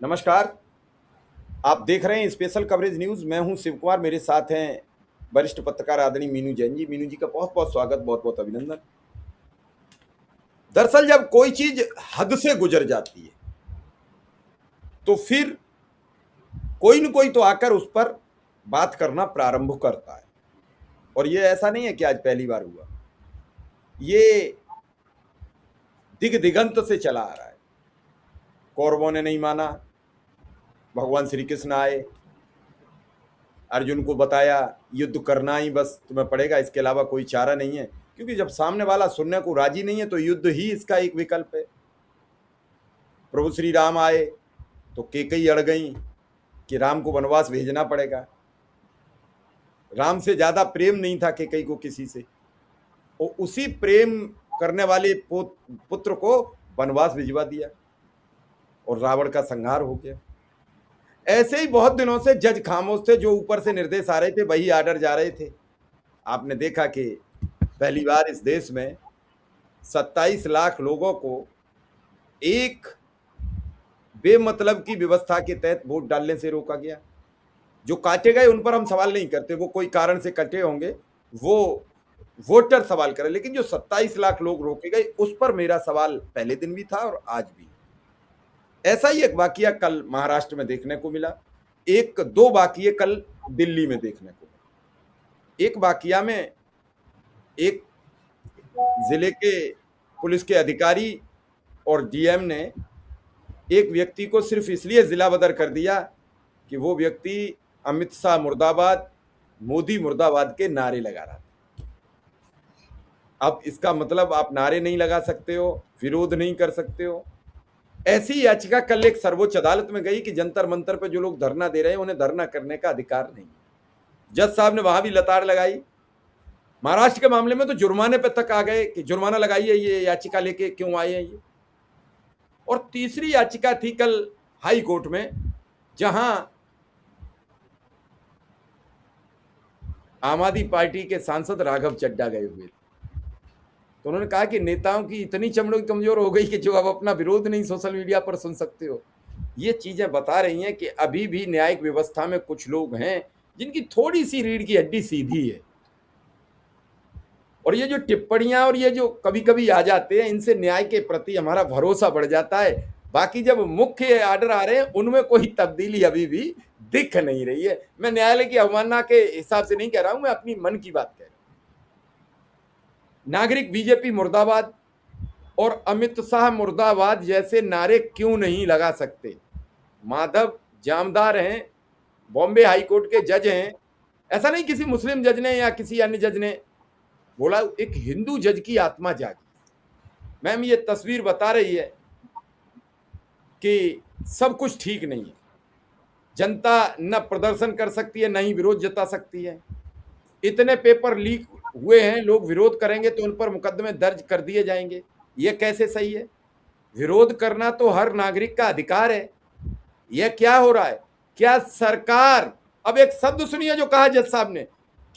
नमस्कार। आप देख रहे हैं स्पेशल कवरेज न्यूज़। मैं हूं शिव कुमार, मेरे साथ हैं वरिष्ठ पत्रकार आदरणीय मीनू जैन जी। मीनू जी का बहुत बहुत स्वागत, बहुत बहुत अभिनंदन। दरअसल जब कोई चीज हद से गुजर जाती है तो फिर कोई न कोई तो आकर उस पर बात करना प्रारंभ करता है। और ये ऐसा नहीं है कि आज पहली बार हुआ, ये दिग दिगंत से चला आ रहा है। कौरवों ने नहीं माना, भगवान श्री कृष्ण आए, अर्जुन को बताया युद्ध करना ही बस तुम्हें पड़ेगा, इसके अलावा कोई चारा नहीं है। क्योंकि जब सामने वाला सुनने को राजी नहीं है तो युद्ध ही इसका एक विकल्प है। प्रभु श्री राम आए तो कैकेयी अड़ गई कि राम को वनवास भेजना पड़ेगा। राम से ज्यादा प्रेम नहीं था कैकेयी को किसी से, और उसी प्रेम करने वाले पुत्र को वनवास भिजवा दिया और रावण का संहार हो गया। ऐसे ही बहुत दिनों से जज खामोश थे, जो ऊपर से निर्देश आ रहे थे वही आर्डर जा रहे थे। आपने देखा कि पहली बार इस देश में 27 लाख लोगों को एक बेमतलब की व्यवस्था के तहत वोट डालने से रोका गया। जो काटे गए उन पर हम सवाल नहीं करते, वो कोई कारण से कटे होंगे, वो वोटर सवाल करें, लेकिन जो 27 लाख लोग रोके गए उस पर मेरा सवाल पहले दिन भी था और आज भी। ऐसा ही एक वाकया कल महाराष्ट्र में देखने को मिला, एक दो वाकये कल दिल्ली में देखने को मिला। एक वाकया में एक जिले के पुलिस के अधिकारी और डीएम ने एक व्यक्ति को सिर्फ इसलिए जिला बदर कर दिया कि वो व्यक्ति अमित शाह मुर्दाबाद, मोदी मुर्दाबाद के नारे लगा रहा था। अब इसका मतलब आप नारे नहीं लगा सकते हो, विरोध नहीं कर सकते हो। ऐसी याचिका कल एक सर्वोच्च अदालत में गई कि जंतर मंतर पे जो लोग धरना दे रहे हैं उन्हें धरना करने का अधिकार नहीं। जज साहब ने वहां भी लताड़ लगाई। महाराष्ट्र के मामले में तो जुर्माने पे तक आ गए कि जुर्माना लगाइए, ये याचिका लेके क्यों आए हैं ये। और तीसरी याचिका थी कल हाई कोर्ट में, जहां आम आदमी पार्टी के सांसद राघव चड्ढा गए हुए थे। तो उन्होंने कहा कि नेताओं की इतनी चमड़ी कमजोर हो गई कि जो अब अपना विरोध नहीं सोशल मीडिया पर सुन सकते हो। ये चीजें बता रही हैं कि अभी भी न्यायिक व्यवस्था में कुछ लोग हैं जिनकी थोड़ी सी रीढ़ की हड्डी सीधी है। और ये जो टिप्पणियां और ये जो कभी कभी आ जाते हैं, इनसे न्याय के प्रति हमारा भरोसा बढ़ जाता है। बाकी जब मुख्य आर्डर आ रहे हैं उनमें कोई तब्दीली अभी भी दिख नहीं रही है। मैं न्यायालय की अवमानना के हिसाब से नहीं कह रहा हूं, मैं अपनी मन की बात कह रहा हूं। नागरिक बीजेपी मुर्दाबाद और अमित शाह मुर्दाबाद जैसे नारे क्यों नहीं लगा सकते? माधव जामदार हैं, बॉम्बे हाई कोर्ट के जज हैं। ऐसा नहीं किसी मुस्लिम जज ने या किसी अन्य जज ने बोला, एक हिंदू जज की आत्मा जागी। मैम ये तस्वीर बता रही है कि सब कुछ ठीक नहीं है। जनता न प्रदर्शन कर सकती है, न ही विरोध जता सकती है। इतने पेपर लीक हुए हैं, लोग विरोध करेंगे तो उन पर मुकदमे दर्ज कर दिए जाएंगे। ये कैसे सही है? विरोध करना तो हर नागरिक का अधिकार है। यह क्या हो रहा है? क्या सरकार, अब एक शब्द सुनिए जो कहा जज साहब ने,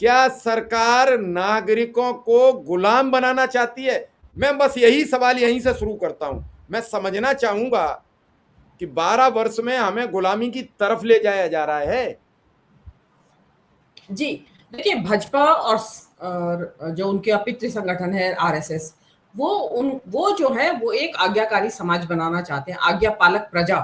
क्या सरकार नागरिकों को गुलाम बनाना चाहती है? मैं बस यही सवाल यहीं से शुरू करता हूं। मैं समझना चाहूंगा कि 12 वर्ष में हमें गुलामी की तरफ ले जाया जा रहा है। जी देखिए, भाजपा और जो उनके अपितृ संगठन है आरएसएस, वो जो है वो एक आज्ञाकारी समाज बनाना चाहते हैं, आज्ञा पालक प्रजा।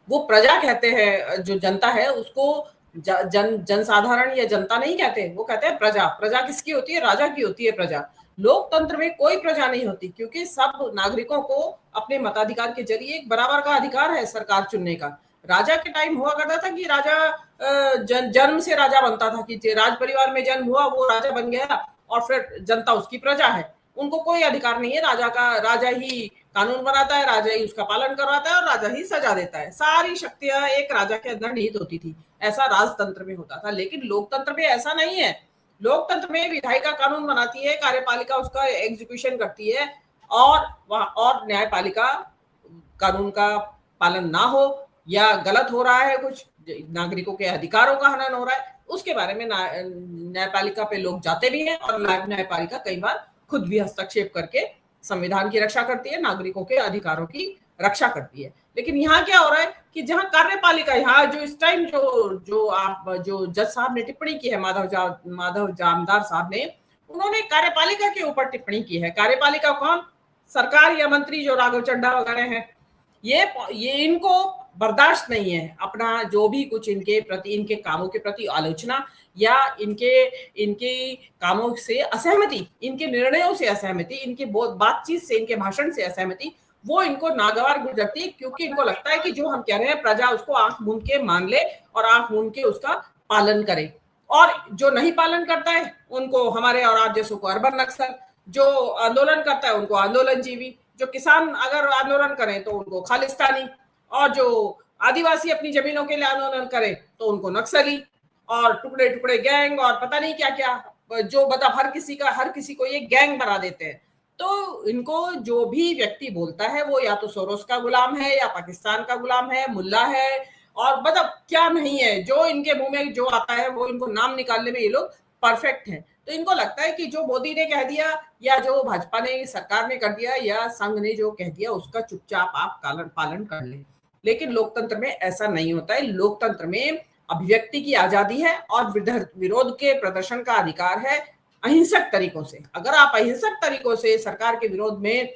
वो प्रजा कहते हैं, जो जनता है उसको जनसाधारण या जनता नहीं कहते, वो कहते हैं प्रजा। प्रजा किसकी होती है? राजा की होती है प्रजा। लोकतंत्र में कोई प्रजा नहीं होती, क्योंकि सब नागरिकों को अपने मताधिकार के जरिए एक बराबर का अधिकार है सरकार चुनने का। राजा के टाइम हुआ करता था कि राजा जन्म से राजा बनता था, कि राज परिवार में जन्म हुआ, वो राजा बन गया और फिर जनता उसकी प्रजा है। उनको कोई अधिकार नहीं है राजा का। राजा ही कानून बनाता है, राजा ही उसका पालन करवाता है और राजा ही सजा देता है। सारी शक्तियां एक राजा के अंदर निहित होती थी। ऐसा राजतंत्र में होता था। लेकिन लोकतंत्र में ऐसा नहीं है। लोकतंत्र में विधायिका कानून बनाती है, कार्यपालिका उसका एग्जीक्यूशन करती है, और न्यायपालिका कानून का पालन ना हो या गलत हो रहा है, कुछ नागरिकों के अधिकारों का हनन हो रहा है, उसके बारे में न्यायपालिका पे लोग जाते भी हैं। और न्यायपालिका कई बार खुद भी हस्तक्षेप करके संविधान की रक्षा करती है, नागरिकों के अधिकारों की रक्षा करती है। लेकिन यहाँ क्या हो रहा है कि जहाँ कार्यपालिका, यहाँ जो इस टाइम जो जज साहब ने टिप्पणी की है, माधव जामदार साहब ने, उन्होंने कार्यपालिका के ऊपर टिप्पणी की है। कार्यपालिका कौन? सरकार या मंत्री जो राघव चड्ढा वगैरह हैं। ये इनको बर्दाश्त नहीं है अपना जो भी कुछ इनके प्रति, इनके कामों के प्रति आलोचना या इनके कामों से असहमति, इनके निर्णयों से असहमति, इनके बातचीत से, इनके भाषण से असहमति, वो इनको नागवार गुजरती है। क्योंकि इनको लगता है कि जो हम कह रहे हैं प्रजा उसको आंख मूंद के मान ले और आंख मूंद के उसका पालन करे, और जो नहीं पालन करता है उनको, हमारे और आप जैसों को अर्बन नक्सल, जो आंदोलन करता है उनको आंदोलन जीवी, जो किसान अगर आंदोलन करें तो उनको खालिस्तानी, और जो आदिवासी अपनी जमीनों के लिए आंदोलन करें तो उनको नक्सली, और टुकड़े टुकड़े गैंग और पता नहीं क्या क्या, जो मतलब हर किसी को ये गैंग बना देते हैं। तो इनको जो भी व्यक्ति बोलता है वो या तो सोरोस का गुलाम है या पाकिस्तान का गुलाम है, मुल्ला है, और मतलब क्या नहीं है, जो इनके मुंह में जो आता है वो इनको नाम निकालने में ये लोग परफेक्ट हैं। तो इनको लगता है कि जो मोदी ने कह दिया या जो भाजपा ने, सरकार ने कर दिया या संघ ने जो कह दिया उसका चुपचाप आप पालन कर ले। लेकिन लोकतंत्र में ऐसा नहीं होता है। लोकतंत्र में अभिव्यक्ति की आजादी है और विरोध के प्रदर्शन का अधिकार है अहिंसक तरीकों से। अगर आप अहिंसक तरीकों से सरकार के विरोध में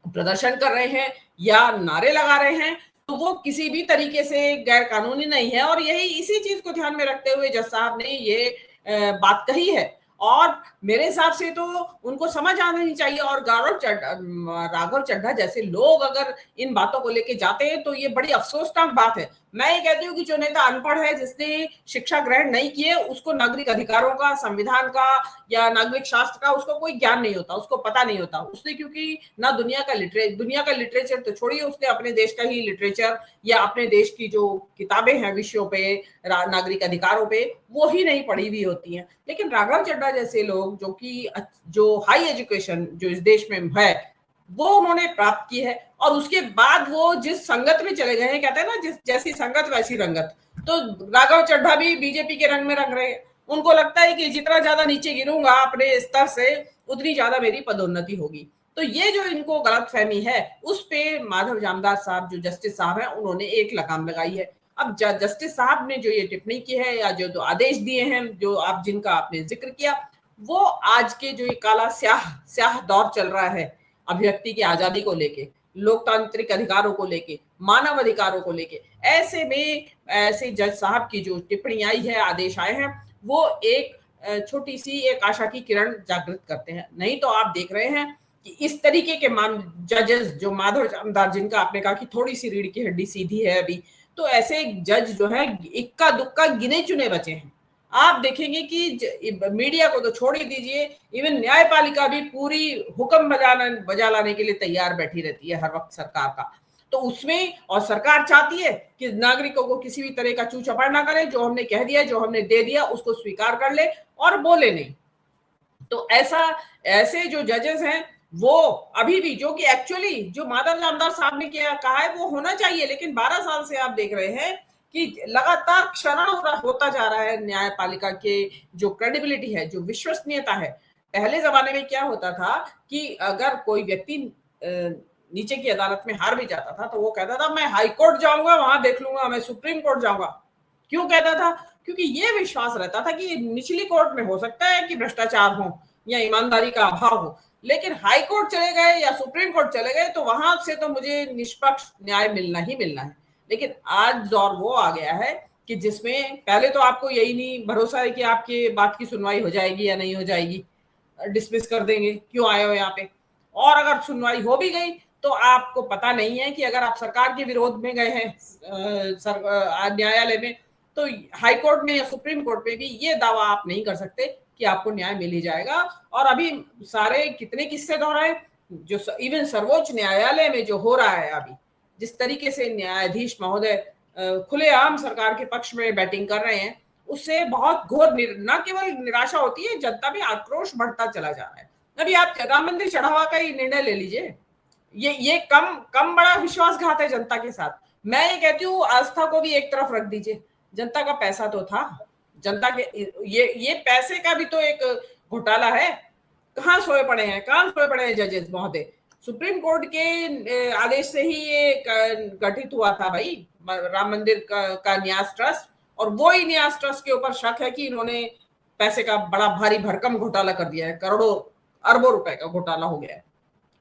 प्रदर्शन कर रहे हैं या नारे लगा रहे हैं तो वो किसी भी तरीके से गैर कानूनी नहीं है। और यही इसी चीज को ध्यान में रखते हुए जज साहब ने ये बात कही है, और मेरे हिसाब से तो उनको समझ आना ही चाहिए। और राघव चड्ढा जैसे लोग अगर इन बातों को लेके जाते हैं तो ये बड़ी अफसोसनाक बात है। मैं ये कहती हूँ कि जो नेता अनपढ़ है, जिसने शिक्षा ग्रहण नहीं की है, उसको नागरिक अधिकारों का, संविधान का या नागरिक शास्त्र का उसको कोई ज्ञान नहीं होता, उसको पता नहीं होता। उसने क्योंकि ना दुनिया का लिटरेचर तो छोड़िए, उसने अपने देश का ही लिटरेचर या अपने देश की जो किताबें हैं विषयों पे, नागरिक अधिकारों पे, वो ही नहीं पढ़ी हुई होती हैं। लेकिन राघव चड्ढा जैसे लोग जो हाई एजुकेशन जो इस देश में है वो उन्होंने प्राप्त की है, और उसके बाद वो जिस संगत में चले गए हैं, कहते हैं ना जैसी संगत वैसी रंगत, तो राघव चड्ढा भी बीजेपी के रंग में रंग रहे हैं। उनको लगता है कि जितना ज्यादा नीचे गिरूंगा अपने स्तर से उतनी ज्यादा मेरी पदोन्नति होगी। तो ये जो इनको गलतफहमी है उस पे माधव जामदार साहब जो जस्टिस साहब हैं उन्होंने एक लगाम लगाई है। अब जस्टिस साहब ने जो ये टिप्पणी की है या जो आदेश दिए हैं, जो जिनका आपने जिक्र किया, वो आज के जो ये काला स्याह दौर चल रहा है अभिव्यक्ति की आजादी को लेके, लोकतांत्रिक अधिकारों को लेके, मानव अधिकारों को लेके, ऐसे में ऐसे जज साहब की जो टिप्पणी आई है, आदेश आए हैं, वो एक छोटी सी एक आशा की किरण जागृत करते हैं। नहीं तो आप देख रहे हैं कि इस तरीके के जजेस जो माधव जामदार, जिनका आपने कहा कि थोड़ी सी रीढ़ की हड्डी सीधी है अभी, तो ऐसे जज जो है इक्का दुक्का गिने चुने बचे हैं। आप देखेंगे कि मीडिया को तो छोड़ ही दीजिए, इवन न्यायपालिका भी पूरी हुक्म बजा लाने के लिए तैयार बैठी रहती है हर वक्त सरकार का। तो उसमें, और सरकार चाहती है कि नागरिकों को किसी भी तरह का चू चपाड़ ना करे, जो हमने कह दिया, जो हमने दे दिया उसको स्वीकार कर ले और बोले नहीं। तो ऐसे जो जजेस हैं वो अभी भी, जो कि एक्चुअली जो माधव जामदार साहब ने कहा है वो होना चाहिए, लेकिन 12 साल से आप देख रहे हैं कि लगातार क्षरण होता जा रहा है न्यायपालिका के जो क्रेडिबिलिटी है, जो विश्वसनीयता है। पहले जमाने में क्या होता था कि अगर कोई व्यक्ति नीचे की अदालत में हार भी जाता था तो वो कहता था मैं हाई कोर्ट जाऊंगा, वहां देख लूंगा, मैं सुप्रीम कोर्ट जाऊंगा। क्यों कहता था? क्योंकि ये विश्वास रहता था कि निचली कोर्ट में हो सकता है कि भ्रष्टाचार हो या ईमानदारी का अभाव हो, लेकिन हाई कोर्ट चले गए या सुप्रीम कोर्ट चले गए तो वहां से तो मुझे निष्पक्ष न्याय मिलना ही मिलना है। लेकिन आज दौर वो आ गया है कि जिसमें पहले तो आपको यही नहीं भरोसा है कि आपकी बात की सुनवाई हो जाएगी या नहीं हो जाएगी, डिसमिस कर देंगे, क्यों आए हो यहाँ पे। और अगर सुनवाई हो भी गई तो आपको पता नहीं है कि अगर आप सरकार के विरोध में गए हैं न्यायालय में, तो हाई कोर्ट में या सुप्रीम कोर्ट में भी ये दावा आप नहीं कर सकते कि आपको न्याय मिल ही जाएगा। और अभी सारे कितने किस्से दोहराए, जो इवन सर्वोच्च न्यायालय में जो हो रहा है अभी, जिस तरीके से न्यायाधीश महोदय खुलेआम सरकार के पक्ष में बैटिंग कर रहे हैं, उससे बहुत घोर न केवल निराशा होती है, जनता में आक्रोश बढ़ता चला जा रहा है। अभी आप राम मंदिर चढ़ावा का ही निर्णय ले लीजिए, ये कम बड़ा विश्वासघात है जनता के साथ। मैं ये कहती हूँ आस्था को भी एक तरफ रख दीजिए, जनता का पैसा तो था, जनता के ये पैसे का भी तो एक घोटाला है। कहाँ सोए पड़े हैं जजेस महोदय? सुप्रीम कोर्ट के आदेश से ही ये गठित हुआ था भाई, राम मंदिर का न्यास ट्रस्ट। और वो ही न्यास ट्रस्ट के ऊपर शक है कि इन्होंने पैसे का बड़ा भारी भरकम घोटाला कर दिया है, करोड़ों अरबों रुपए का घोटाला हो गया है।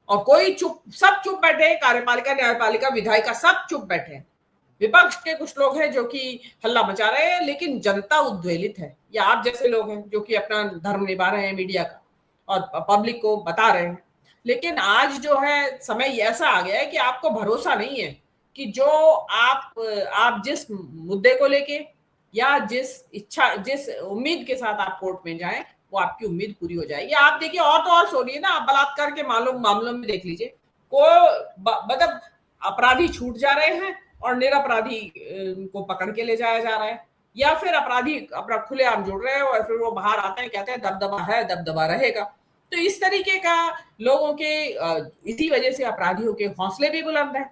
और कोई सब चुप बैठे हैं, कार्यपालिका, न्यायपालिका, विधायिका सब चुप बैठे हैं। विपक्ष के कुछ लोग हैं जो कि हल्ला मचा रहे हैं, लेकिन जनता उद्वेलित है। या आप जैसे लोग हैं जो कि अपना धर्म निभा रहे हैं मीडिया का और पब्लिक को बता रहे हैं। लेकिन आज जो है समय ऐसा आ गया है कि आपको भरोसा नहीं है कि जो आप जिस मुद्दे को लेके या जिस उम्मीद के साथ आप कोर्ट में जाएं, वो आपकी उम्मीद पूरी हो जाएगी। आप देखिए, और तो और सोनिए ना, आप बलात्कार के मामलों में देख लीजिए, को मतलब अपराधी छूट जा रहे हैं और निरपराधी को पकड़ के ले जाया जा रहा है, या फिर अपराधी अपना खुलेआम जुड़ रहे हैं और फिर वो बाहर आते हैं, कहते हैं दबदबा है, दबदबा रहेगा। तो इस तरीके का लोगों के इसी वजह से अपराधियों के हौसले भी बुलंद हैं।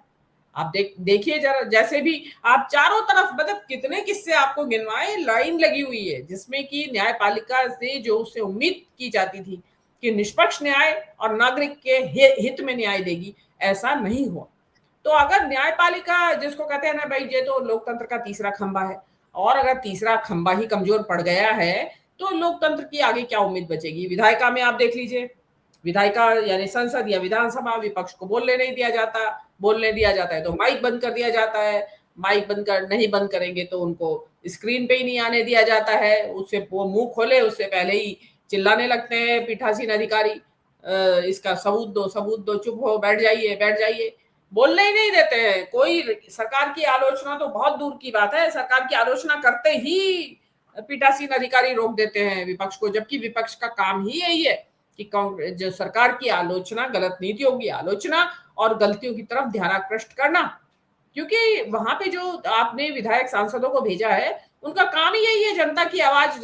आप देखिए जरा, जैसे भी आप चारों तरफ, मतलब कितने किस्से आपको गिनवाए, लाइन लगी हुई है जिसमें कि न्यायपालिका से जो उससे उम्मीद की जाती थी कि निष्पक्ष न्याय और नागरिक के हित में न्याय देगी, ऐसा नहीं हुआ। तो अगर न्यायपालिका, जिसको कहते हैं ना भाई, ये तो लोकतंत्र का तीसरा खंभा है, और अगर तीसरा खंभा ही कमजोर पड़ गया है तो लोकतंत्र की आगे क्या उम्मीद बचेगी। विधायिका में आप देख लीजिए, विधायिका यानी संसद या विधानसभा, विपक्ष को बोलने नहीं दिया जाता, बोलने दिया जाता है तो माइक बंद कर दिया जाता है, माइक नहीं बंद करेंगे तो उनको स्क्रीन पे ही नहीं आने दिया जाता है, उससे वो मुंह खोले उससे पहले ही चिल्लाने लगते हैं पीठासीन अधिकारी, इसका सबूत दो, चुप हो, बैठ जाइए, बोलने ही नहीं देते हैं। कोई सरकार की आलोचना तो बहुत दूर की बात है, सरकार की आलोचना करते ही पीठासीन अधिकारी रोक देते हैं विपक्ष को, जबकि विपक्ष का काम ही यही है कि जो सरकार की आलोचना, गलत नीतियों की आलोचना और गलतियों की तरफ ध्यानाकृष्ट करना। क्योंकि वहां पे जो आपने विधायक सांसदों को भेजा है, उनका काम ही यही है जनता की आवाज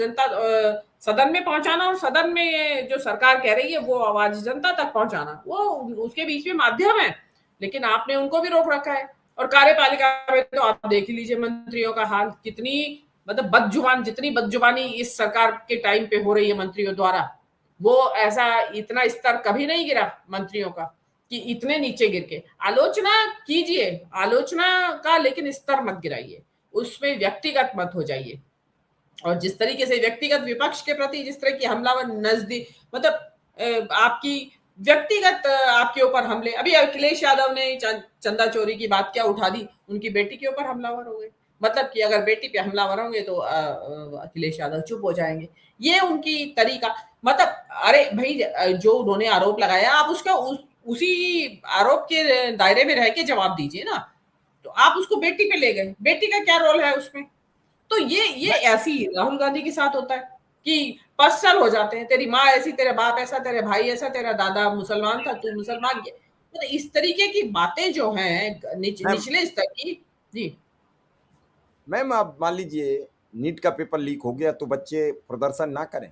सदन में पहुंचाना, और सदन में जो सरकार कह रही है वो आवाज जनता तक पहुंचाना, वो उसके बीच में माध्यम है। लेकिन आपने उनको भी रोक रखा है। और कार्यपालिका में तो आप देख ही लीजिए मंत्रियों का हाल, कितनी मतलब जितनी बदजुबानी इस सरकार के टाइम पे हो रही है मंत्रियों द्वारा, वो ऐसा इतना स्तर कभी नहीं गिरा मंत्रियों का कि इतने नीचे गिर के आलोचना कीजिए, आलोचना का लेकिन स्तर मत गिराइए, उसमें व्यक्तिगत मत हो जाइए। और जिस तरीके से व्यक्तिगत विपक्ष के प्रति जिस तरह की हमलावर नजदीक, मतलब आपकी व्यक्तिगत आपके ऊपर हमले, अभी अखिलेश यादव ने चंदा चोरी की बात क्या उठा दी, उनकी बेटी के ऊपर हमलावर हो गए। मतलब कि अगर बेटी पे हमलावर होंगे तो अखिलेश यादव चुप हो जाएंगे, ये उनकी तरीका। मतलब अरे भाई, जो उन्होंने आरोप लगाया, आप उसका उसी आरोप के दायरे में रह के जवाब दीजिए ना। तो आप उसको बेटी पे ले गए, बेटी का क्या रोल है उसमें। तो ये ऐसी राहुल गांधी के साथ होता है कि पर्सनल हो जाते हैं, तेरी माँ ऐसी, तेरे बाप ऐसा, तेरे भाई ऐसा, तेरा दादा मुसलमान था, तू मुसलमान गया। तो इस तरीके की बातें जो हैं निचले स्तर की। जी मैम, आप मान लीजिए नीट का पेपर लीक हो गया तो बच्चे प्रदर्शन ना करें।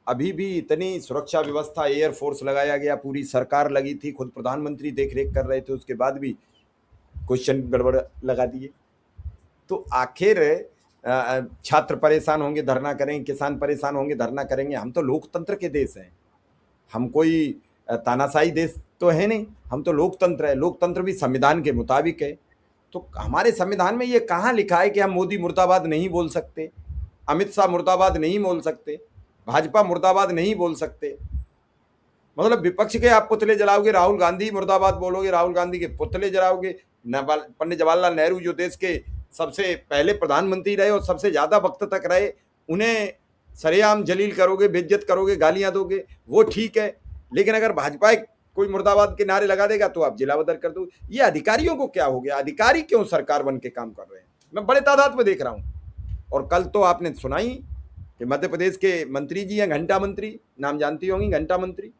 अभी भी इतनी सुरक्षा व्यवस्था, एयरफोर्स लगाया गया, पूरी सरकार लगी थी, खुद प्रधानमंत्री देखरेख कर रहे थे, उसके बाद भी क्वेश्चन गड़बड़ लगा दिए। तो आखिर छात्र परेशान होंगे धरना करेंगे, किसान परेशान होंगे धरना करेंगे। हम तो लोकतंत्र के देश हैं, हम कोई तानाशाही देश तो है नहीं, हम तो लोकतंत्र है। लोकतंत्र भी संविधान के मुताबिक है। तो हमारे संविधान में ये कहाँ लिखा है कि हम मोदी मुर्दाबाद नहीं बोल सकते, अमित शाह मुर्दाबाद नहीं बोल सकते, भाजपा मुर्दाबाद नहीं बोल सकते। मतलब विपक्ष के आप पुतले जलाओगे, राहुल गांधी मुर्दाबाद बोलोगे, राहुल गांधी के पुतले जलाओगे। पंडित जवाहरलाल नेहरू जो देश के सबसे पहले प्रधानमंत्री रहे और सबसे ज्यादा वक्त तक रहे, उन्हें सरेआम जलील करोगे, बेइज्जत करोगे, गालियां दोगे, वो ठीक है। लेकिन अगर भाजपा कोई मुर्दाबाद के नारे लगा देगा तो आप जिला बदल कर दो। ये अधिकारियों को क्या हो गया? अधिकारी क्यों सरकार बन के काम कर रहे हैं? मैं बड़े तादाद में देख रहा हूं। और कल तो आपने सुना ही कि मध्य प्रदेश के मंत्री जी हैं, घंटा मंत्री, नाम जानती होंगी, घंटा मंत्री।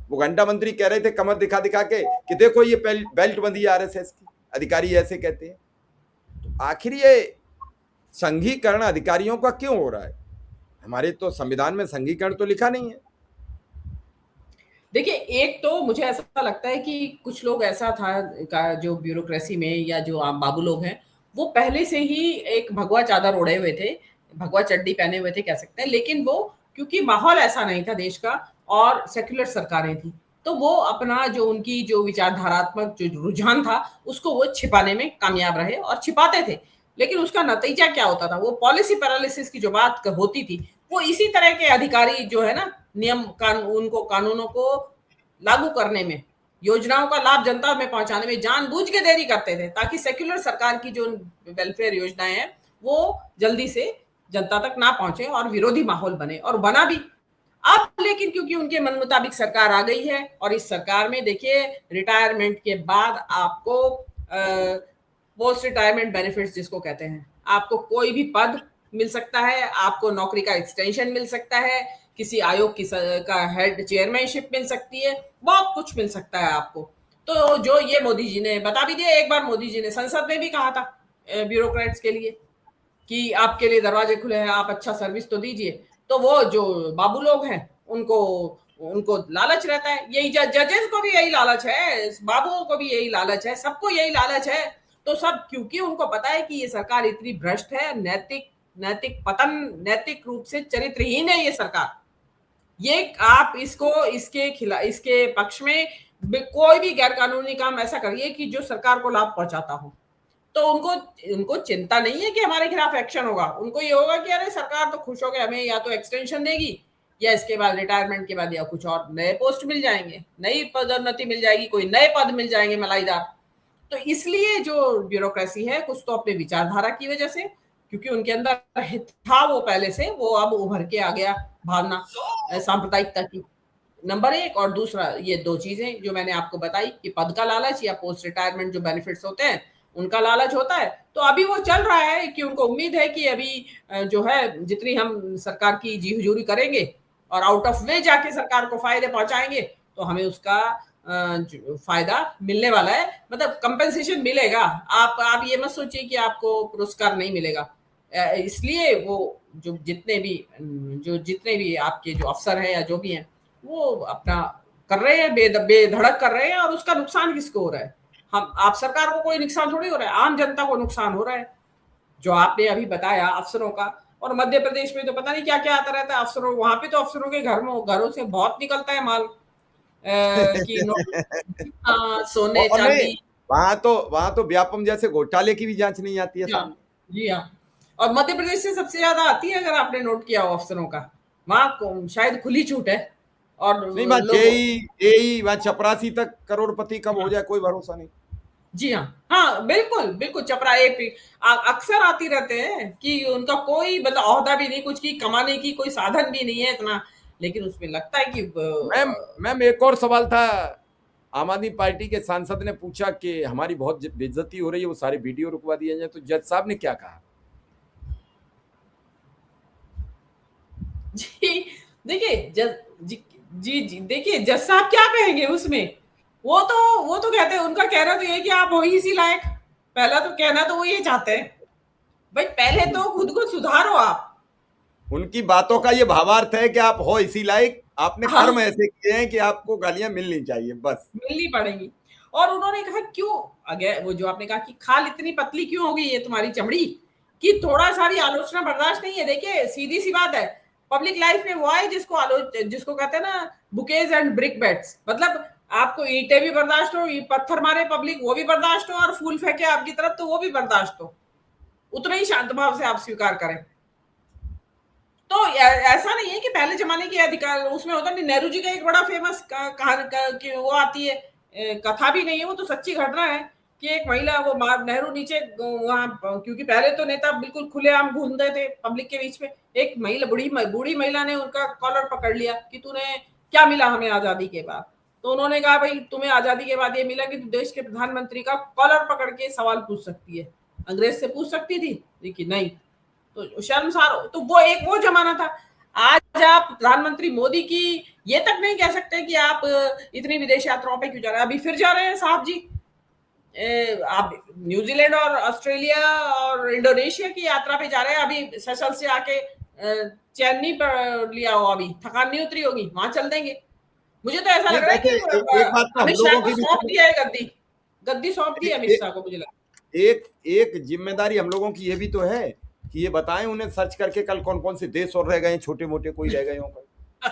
वो घंटा मंत्री कह रहे थे कमर दिखा दिखा के कि देखो ये बेल्ट बंदी है आरएसएस की। अधिकारी ऐसे कहते हैं। तो आखिर ये संघीकरण अधिकारियों का क्यों हो रहा है? हमारे तो संविधान में संघीकरण तो लिखा नहीं है। देखिए, एक तो मुझे ऐसा लगता है कि कुछ लोग ऐसा था जो ब्यूरोक्रेसी में या जो आम बाबू लोग हैं, वो पहले से ही एक भगवा चादर ओढ़े हुए थे, भगवा चड्डी पहने हुए थे कह सकते हैं। लेकिन वो, क्योंकि माहौल ऐसा नहीं था देश का और सेक्युलर सरकारें थी, तो वो अपना जो उनकी जो विचारधारात्मक जो रुझान था उसको वो छिपाने में कामयाब रहे और छिपाते थे। लेकिन उसका नतीजा क्या होता था, वो पॉलिसी पैरालिसिस की जो बात होती थी, वो इसी तरह के अधिकारी जो है ना, नियम उनको कानूनों को लागू करने में, योजनाओं का लाभ जनता में पहुंचाने में जानबूझ के देरी करते थे, ताकि सेक्युलर सरकार की जो वेलफेयर योजनाएं हैं वो जल्दी से जनता तक ना पहुंचे और विरोधी माहौल बने, और बना भी। अब लेकिन क्योंकि उनके मन मुताबिक सरकार आ गई है, और इस सरकार में देखिए रिटायरमेंट के बाद आपको पोस्ट रिटायरमेंट बेनिफिट्स जिसको कहते हैं, आपको कोई भी पद मिल सकता है, आपको नौकरी का एक्सटेंशन मिल सकता है, किसी आयोग की का हेड चेयरमैनशिप मिल सकती है, बहुत कुछ मिल सकता है आपको। तो जो ये मोदी जी ने बता भी दिया, एक बार मोदी जी ने संसद में भी कहा था ब्यूरोक्रेट्स के लिए कि आपके लिए दरवाजे खुले हैं, आप अच्छा सर्विस तो दीजिए। तो वो जो बाबू लोग हैं उनको उनको लालच रहता है, यही जजेस को भी यही लालच है, बाबुओं को भी यही लालच है, सबको यही लालच है। तो सब क्योंकि उनको पता है कि ये सरकार इतनी भ्रष्ट है, नैतिक नैतिक पतन, नैतिक रूप से चरित्रहीन है ये सरकार। ये आप इसको इसके खिलाफ, इसके पक्ष में कोई भी गैर कानूनी काम ऐसा करिए कि जो सरकार को लाभ पहुंचाता हो, तो उनको उनको चिंता नहीं है कि हमारे खिलाफ एक्शन होगा। उनको ये होगा कि अरे सरकार तो खुश हो गए, हमें या तो एक्सटेंशन देगी, या इसके बाद रिटायरमेंट के बाद या कुछ और नए पोस्ट मिल जाएंगे, नई पदोन्नति मिल जाएगी, कोई नए पद मिल जाएंगे मलाईदार। तो इसलिए जो ब्यूरोक्रेसी है, कुछ तो अपने विचारधारा की वजह से, क्योंकि उनके अंदर हित था वो पहले से, वो अब उभर के आ गया भावना सांप्रदायिकता की, नंबर एक। और दूसरा, ये दो चीजें जो मैंने आपको बताई कि पद का लालच या पोस्ट रिटायरमेंट जो बेनिफिट्स होते हैं उनका लालच होता है। तो अभी वो चल रहा है कि उनको उम्मीद है कि अभी जो है जितनी हम सरकार की जी हुजूरी करेंगे और आउट ऑफ वे जाके सरकार को फायदे पहुंचाएंगे, तो हमें उसका फायदा मिलने वाला है, मतलब कंपेंसेशन मिलेगा। आप ये मत सोचिए कि आपको पुरस्कार नहीं मिलेगा। इसलिए वो जो जितने भी आपके जो अफसर हैं या जो भी हैं, वो अपना कर रहे हैं, बेधड़क कर रहे हैं, और उसका नुकसान किसको हो रहा है? हम आप सरकार को कोई नुकसान थोड़ी हो रहा है, आम जनता को नुकसान हो रहा है। जो आपने अभी बताया अफसरों का, और मध्य प्रदेश में तो पता नहीं क्या क्या आता रहता है अफसरों, वहां पे तो अफसरों के घरों से बहुत निकलता है माल, कि सोने और नहीं, चांदी। वहां तो व्यापम जैसे घोटाले की भी जांच नहीं आती है जी हाँ, सामने। जी हाँ। और मध्य प्रदेश से सबसे ज्यादा आती है, अगर आपने नोट किया हो अफसरों का, वहां शायद खुली छूट है। और नहीं, वहां लोग, जेई एई वहां चपरासी तक करोड़पति कब हो जाए कोई भरोसा नहीं। जी हाँ, हाँ बिल्कुल बिल्कुल, चपरा एक अक्सर आती रहते हैं कि उनका कोई मतलब ओहदा भी नहीं, कुछ की कमाने की कोई साधन भी नहीं है इतना, लेकिन उसमें लगता है कि मैम मैम एक और सवाल था। आम आदमी पार्टी के सांसद ने पूछा कि हमारी बहुत बेइज्जती हो रही है, वो सारे वीडियो रुकवा दिए जाए, तो जज साहब ने क्या कहा? जी देखिए जी देखिए जज साहब क्या कहेंगे उसमें। वो तो कहते हैं, उनका कहना तो ये है कि आप हो ही इसी लायक। पहला तो कहना तो वो ये चाहते हैं, भाई पहले तो खुद को सुधारो आप। उनकी बातों का ये भावार्थ है कि आप हो इसी लायक, आपने हाँ, कर्म ऐसे किए हैं कि आपको गालियां मिलनी चाहिए, बस। मिलनी पड़ेगी। और उन्होंने कहा क्यों, अगर वो जो आपने कहा कि खाल इतनी पतली क्यों हो गई है तुम्हारी चमड़ी, कि थोड़ा सा भी आलोचना बर्दाश्त नहीं है। देखिए सीधी सी बात है, पब्लिक लाइफ में वो है जिसको कहते हैं ना बुकेज एंड ब्रिक बेट्स, मतलब आपको ईंटें भी बर्दाश्त हो, पत्थर मारे पब्लिक वो भी बर्दाश्त हो, और फूल फेंके आपकी तरफ तो वो भी बर्दाश्त हो, उतना ही शांत भाव से आप स्वीकार करें। तो ऐसा नहीं है कि पहले जमाने के अधिकार उसमें होता नहीं। नेहरू जी का एक बड़ा फेमस कहानी वो आती है, कथा भी नहीं है, वो तो सच्ची घटना है कि एक महिला, वो नेहरू नीचे वहां, क्योंकि पहले तो नेता बिल्कुल खुलेआम घूमते थे पब्लिक के बीच में, एक महिला बूढ़ी महिला ने उनका कॉलर पकड़ लिया कि तूने क्या मिला हमें आजादी के बाद। तो उन्होंने कहा भाई तुम्हें आजादी के बाद ये मिला कि तू देश के प्रधानमंत्री का कॉलर पकड़ के सवाल पूछ सकती है। अंग्रेज से पूछ सकती थी, लेकिन नहीं, तो शर्मसार हो। तो वो जमाना था। आज आप प्रधानमंत्री मोदी की ये तक नहीं कह सकते कि आप इतनी विदेश यात्राओं पे क्यों जा रहे हैं। अभी फिर जा रहे हैं साहब जी, आप न्यूजीलैंड और ऑस्ट्रेलिया और इंडोनेशिया की यात्रा पे जा रहे हैं। अभी सेशल्स से आके चैन नहीं लिया हो, अभी थकान नहीं उतरी होगी, वहां चल देंगे। मुझे तो ऐसा नहीं, लग रहा है वैसे कि एक बात तो हम अमित शाह लोगों को की भी सौंप दिया है गद्दी, गद्दी सौंप दी है अमित शाह को, मुझे लगता एक एक जिम्मेदारी हम लोगों की ये भी तो है कि ये बताएं उन्हें सर्च करके कल कौन कौन से देश और रह गए, छोटे मोटे कोई रह गए हों। है।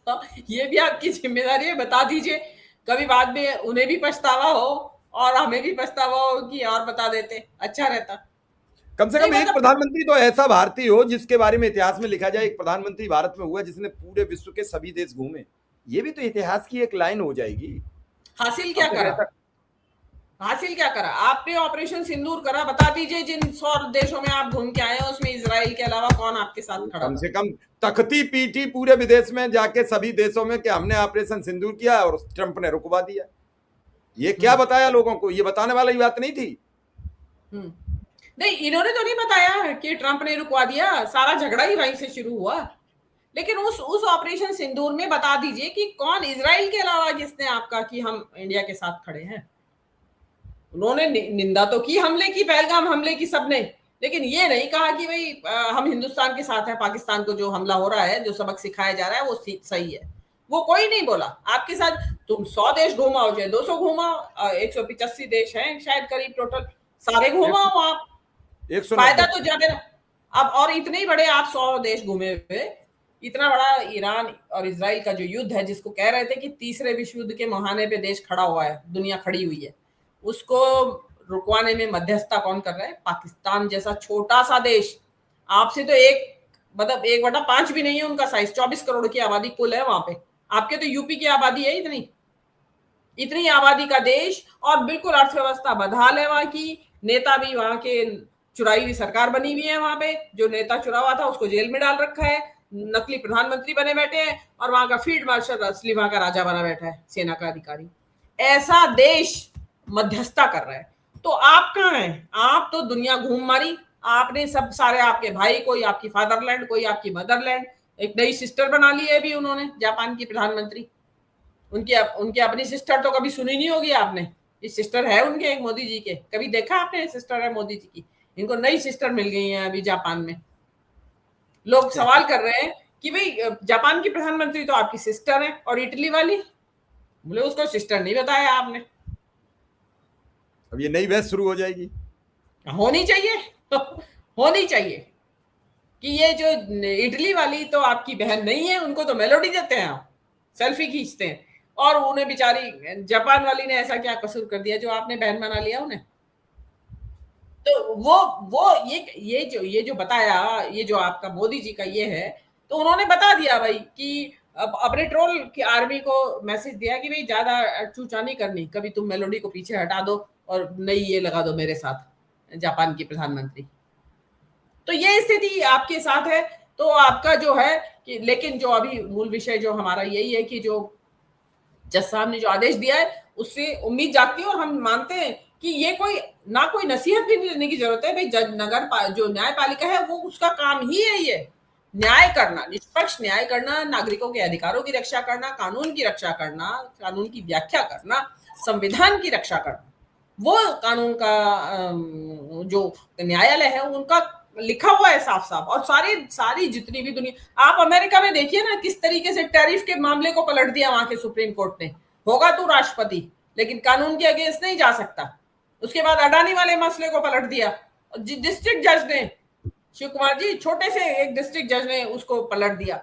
तो ये भी आपकी जिम्मेदारी है, बता दीजिए, कभी बाद में उन्हें भी पछतावा हो और हमें भी पछतावा हो कि और बता देते, अच्छा रहता। कम से नहीं कम एक मतलब प्रधानमंत्री तो ऐसा भारतीय हो जिसके बारे में इतिहास में लिखा जाए, एक प्रधानमंत्री भारत में हुआ जिसने पूरे विश्व के सभी देश घूमे। ये भी तो इतिहास की एक लाइन हो जाएगी। हासिल अब क्या तक करा, ऐसा हासिल क्या करा आपने? ऑपरेशन सिंदूर करा, बता दीजिए जिन 100 देशों में आप घूम के आए हैं उसमें इजराइल के अलावा कौन आपके साथ खड़ा कम था? से कम तख्ती पीटी पूरे विदेश में जाके सभी देशों में कि हमने ऑपरेशन सिंदूर किया और ट्रंप ने रुकवा दिया। ये क्या बताया लोगों को? ये बताने वाली बात नहीं थी। नहीं, इन्होंने तो नहीं बताया कि ट्रंप ने रुकवा दिया, सारा झगड़ा ही वहीं से शुरू हुआ। लेकिन उस ऑपरेशन सिंदूर में बता दीजिए कि कौन इजराइल के अलावा जिसने आपका कि हम इंडिया के साथ खड़े हैं। उन्होंने निंदा तो की हमले की, पहलगाम हमले की सबने, लेकिन ये नहीं कहा कि भाई हम हिंदुस्तान के साथ हैं, पाकिस्तान को जो हमला हो रहा है, जो सबक सिखाया जा रहा है वो सही है, वो कोई नहीं बोला। आपके साथ तुम 100 देश घुमाओ चाहे 200 घुमाओ, 185 देश हैं शायद करीब टोटल, सारे घुमाओ आप, 190 फायदा तो ज्यादा। अब और इतने ही बड़े आप 100 देश घूमे हुए, इतना बड़ा ईरान और इजराइल का जो युद्ध है, जिसको कह रहे थे कि तीसरे विश्व युद्ध के मुहाने पे देश खड़ा हुआ है, दुनिया खड़ी हुई है, उसको रुकवाने में मध्यस्थता कौन कर रहा है? पाकिस्तान जैसा छोटा सा देश। आपसे तो एक मतलब 1/5 भी नहीं है उनका साइज, 24 करोड़ की आबादी कुल है वहां पे। आपके तो यूपी की आबादी है इतनी, इतनी आबादी का देश, और बिल्कुल अर्थव्यवस्था बदहाल है वहां की। नेता भी वहां के, चुराई हुई सरकार बनी हुई है वहां पे, जो नेता चुरा हुआ था उसको जेल में डाल रखा है, नकली प्रधानमंत्री बने बैठे हैं, और वहां का फील्ड मार्शल असली वहां का राजा बना बैठा है, सेना का अधिकारी। ऐसा देश मध्यस्थता कर रहा है, तो आप कहाँ हैं? आप तो दुनिया घूम मारी आपने, सब सारे आपके भाई, कोई आपकी फादरलैंड, कोई आपकी मदरलैंड, एक नई सिस्टर बना ली है अभी उन्होंने, जापान की प्रधानमंत्री। उनकी अपनी सिस्टर तो कभी सुनी नहीं होगी आपने। ये सिस्टर है उनके, एक मोदी जी के, कभी देखा आपने? सिस्टर है मोदी जी की, इनको नई सिस्टर मिल गई है अभी जापान में। लोग सवाल कर रहे हैं कि भाई जापान की प्रधानमंत्री तो आपकी सिस्टर है, और इटली वाली, बोले उसको सिस्टर नहीं बताया आपने। अब ये नई बहस शुरू हो जाएगी। होनी चाहिए होनी चाहिए कि ये जो इटली वाली तो आपकी बहन नहीं है, उनको तो मेलोडी देते हैं आप, सेल्फी खींचते हैं, और उन्हें बेचारी जापान वाली ने ऐसा क्या कसूर कर दिया जो आपने बहन बना लिया उन्हें? तो वो ये जो बताया, ये जो आपका मोदी जी का ये है, तो उन्होंने बता दिया भाई कि अब अपने ट्रोल की आर्मी को मैसेज दिया कि भाई ज्यादा चूचा नहीं करनी, कभी तुम मेलोडी को पीछे हटा दो और नई ये लगा दो मेरे साथ, जापान की प्रधानमंत्री। तो ये स्थिति आपके साथ है। तो आपका जो है कि, लेकिन जो अभी मूल विषय जो हमारा यही है कि जो जज साहब ने जो आदेश दिया है उससे उम्मीद जागती है, और हम मानते हैं कि ये कोई नसीहत भी लेने की जरूरत है भाई। जो न्यायपालिका है वो उसका काम ही है, ये न्याय करना, निष्पक्ष न्याय करना, नागरिकों के अधिकारों की रक्षा करना, कानून की रक्षा करना, कानून की व्याख्या करना, संविधान की रक्षा करना। वो कानून का जो न्यायालय है उनका लिखा हुआ है साफ साफ। और सारी जितनी भी दुनिया, आप अमेरिका में देखिए ना किस तरीके से टैरिफ के मामले को पलट दिया वहां के सुप्रीम कोर्ट ने। होगा तो राष्ट्रपति, लेकिन कानून के अगेंस्ट नहीं जा सकता। उसके बाद अडानी वाले मसले को पलट दिया, डिस्ट्रिक्ट जज ने, शिव कुमार जी, छोटे से एक डिस्ट्रिक्ट जज ने उसको पलट दिया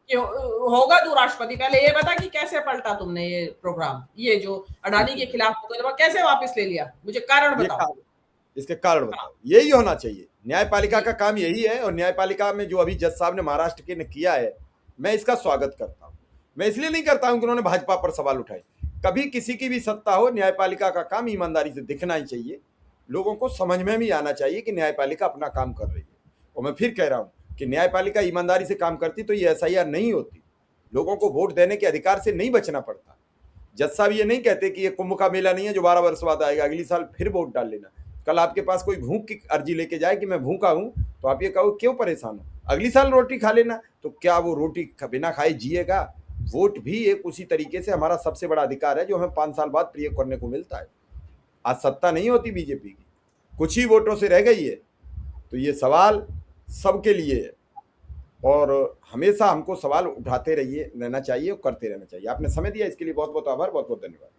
कि होगा तो राष्ट्रपति। पहले ये बता कि कैसे पलटा तुमने ये प्रोग्राम, ये जो अडानी के खिलाफ मुकदमा कैसे वापस ले लिया, मुझे कारण बताओ, इसके कारण बताओ। यही होना चाहिए, न्यायपालिका का काम यही है। और न्यायपालिका में जो अभी जज साहब ने महाराष्ट्र के ने किया है, मैं इसका स्वागत करता हूं। मैं इसलिए नहीं करता हूं कि उन्होंने भाजपा पर सवाल उठाए। कभी किसी की भी सत्ता हो, न्यायपालिका का काम ईमानदारी से दिखना ही चाहिए। लोगों को समझ में भी आना चाहिए कि न्यायपालिका अपना काम कर रही है। और मैं फिर कह रहा हूं कि न्यायपालिका ईमानदारी से काम करती तो ये SIR नहीं होती, लोगों को वोट देने के अधिकार से नहीं बचना पड़ता। जज साहब ये नहीं कहते कि ये कुंभ का मेला नहीं है जो 12 वर्ष बाद आएगा, अगली साल फिर वोट डाल लेना। कल आपके पास कोई भूख की अर्जी लेके जाए कि मैं भूखा हूं, तो आप ये कहो क्यों परेशान हो, अगली साल रोटी खा लेना। तो क्या वो रोटी बिना खाए जिएगा? वोट भी एक उसी तरीके से हमारा सबसे बड़ा अधिकार है जो हमें 5 साल बाद प्रयोग करने को मिलता है। आज सत्ता नहीं होती बीजेपी की, कुछ ही वोटों से रह गई है। तो ये सवाल सबके लिए है, और हमेशा हमको सवाल उठाते रहना चाहिए और करते रहना चाहिए। आपने समय दिया इसके लिए बहुत बहुत आभार, बहुत बहुत धन्यवाद।